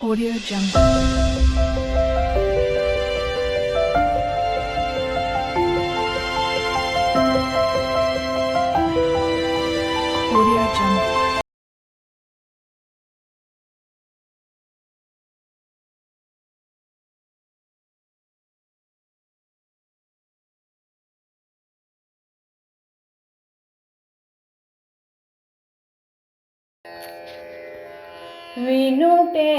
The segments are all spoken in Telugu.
Audio Jungle. Audio Jungle. వినుటే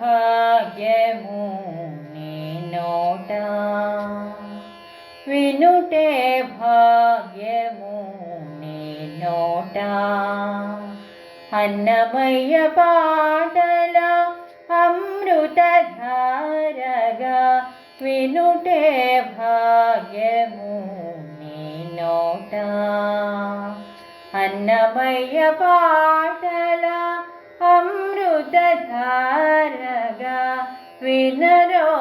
భాగ్యము నీ నోట, వినుటే భాగ్యము నీ నోట, అన్నమయ్య పాటల అమృతధారగా వినుటే భాగ్యము నీ నోట, అన్నమయ్య పాటల అమృతధారగా వినరో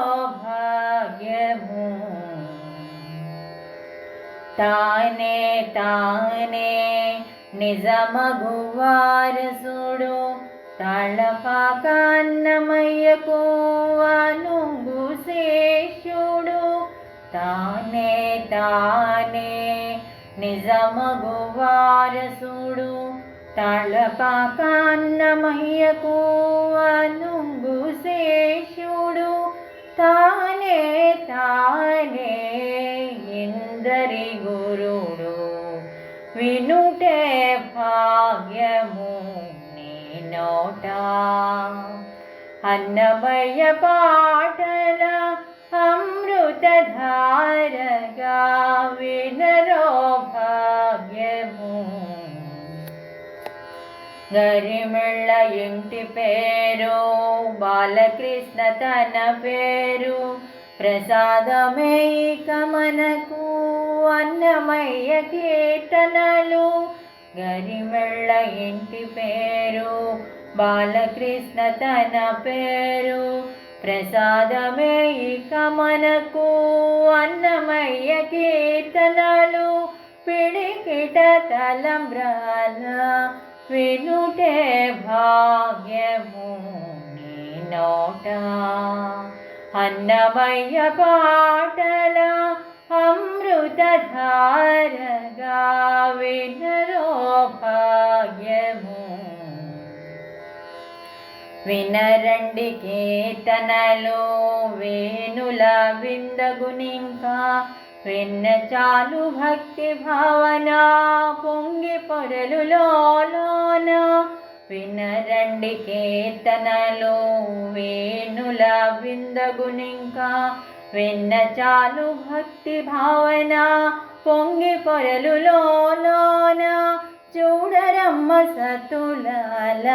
భాగ్యము. తానే తానే నిజమగు వారసుడు తాళపాక అన్నమయ్యకు అనుంగు శేషుడు, తానే తానే నిజమగు వారసుడు తాళపాక అన్నమయ్యకు అనుంగు శేషుడు, తానే తానే ఇందరి గురుడు వినుటే భాగ్యము నీ నోట, అన్నమయ్య పాటల అమృతధారగా వినరో భాగ్యము. గరిమెళ్ళ ఇంటి పేరు బాలకృష్ణ తన పేరు, ప్రసాదమే ఇక మనకు అన్నమయ్య కీర్తనలు. గరిమెళ్ళ ఇంటి పేరు బాలకృష్ణ తన పేరు, ప్రసాదమే ఇక మనకు అన్నమయ్య కీర్తనలు. పిడికిట తలంబ్రాల వినుటే భాగ్యము నీ నోట, అన్నమయ్య పాటల అమృతధారగా వినరో భాగ్యము. వినరండి కీర్తనలు వేణుల విందగునింకా, విన్న చాలు భక్తి భావన పొంగి పొరలులోన. వినరండి కీర్తనలు వేణుల విందగునింకా, విన్న చాలు భక్తి భావన పొంగి పొరలులోన. చూడరమ్మ సతులాల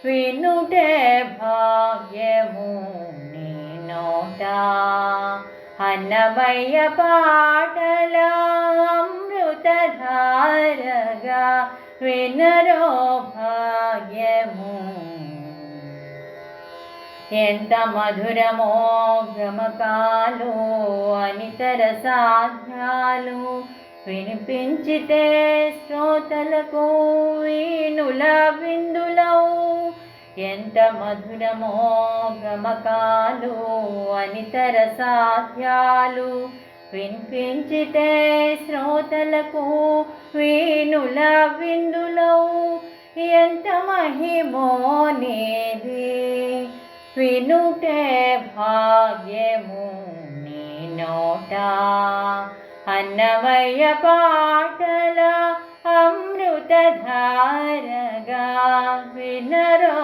వినుటే భాగ్యము నీ నోట, అన్నమయ్య పాటల అమృతధారగా వినరో భాగ్యము. ఎంత మధురమో గమకాలు అనితర సాధ్యాలు, వినిపించితే శ్రోతలకు వీణుల విందులవు. ఎంత మధురమో గమకాలు అనితర సాధ్యాలు, వినిపించితే శ్రోతలకు వీణుల విందులవు. ఎంత మహిమో నీది వినుటే భాగ్యము నీ నోట, అన్నమయ్య పాటల అమృతధారగా వినరో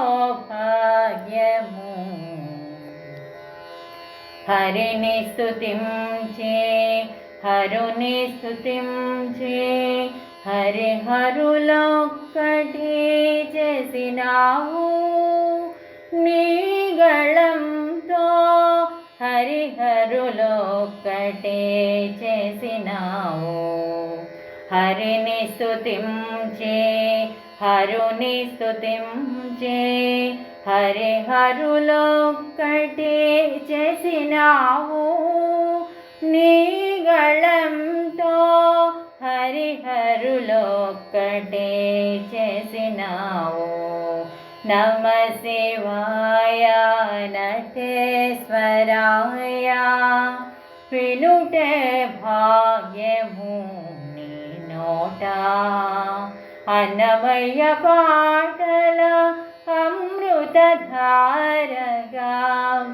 భాగ్యము. హరిని స్తుతించే హరుని స్తుతించే హరిహరులొక్కటి చేసినావు, నీ గళంతో హరిహరులొక్కటే చేసినావు. హరిని స్తుతించే హరుని స్తుతించే హరిహరులొక్కటే చేసినావు, నీ గళంతో హరిహరులొక్కటే చేసినావు. నమ శివాయ వెంకటేశ్వరాయ వినుటే భాగ్యము నీ నోట అన్నమయ్య పాటల అమృతధారగా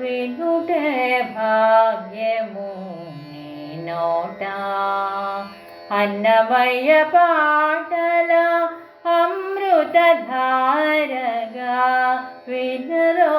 వినుటే భాగ్యము నీ నోట అన్నమయ్య పాటల అమృతధారగా వినరో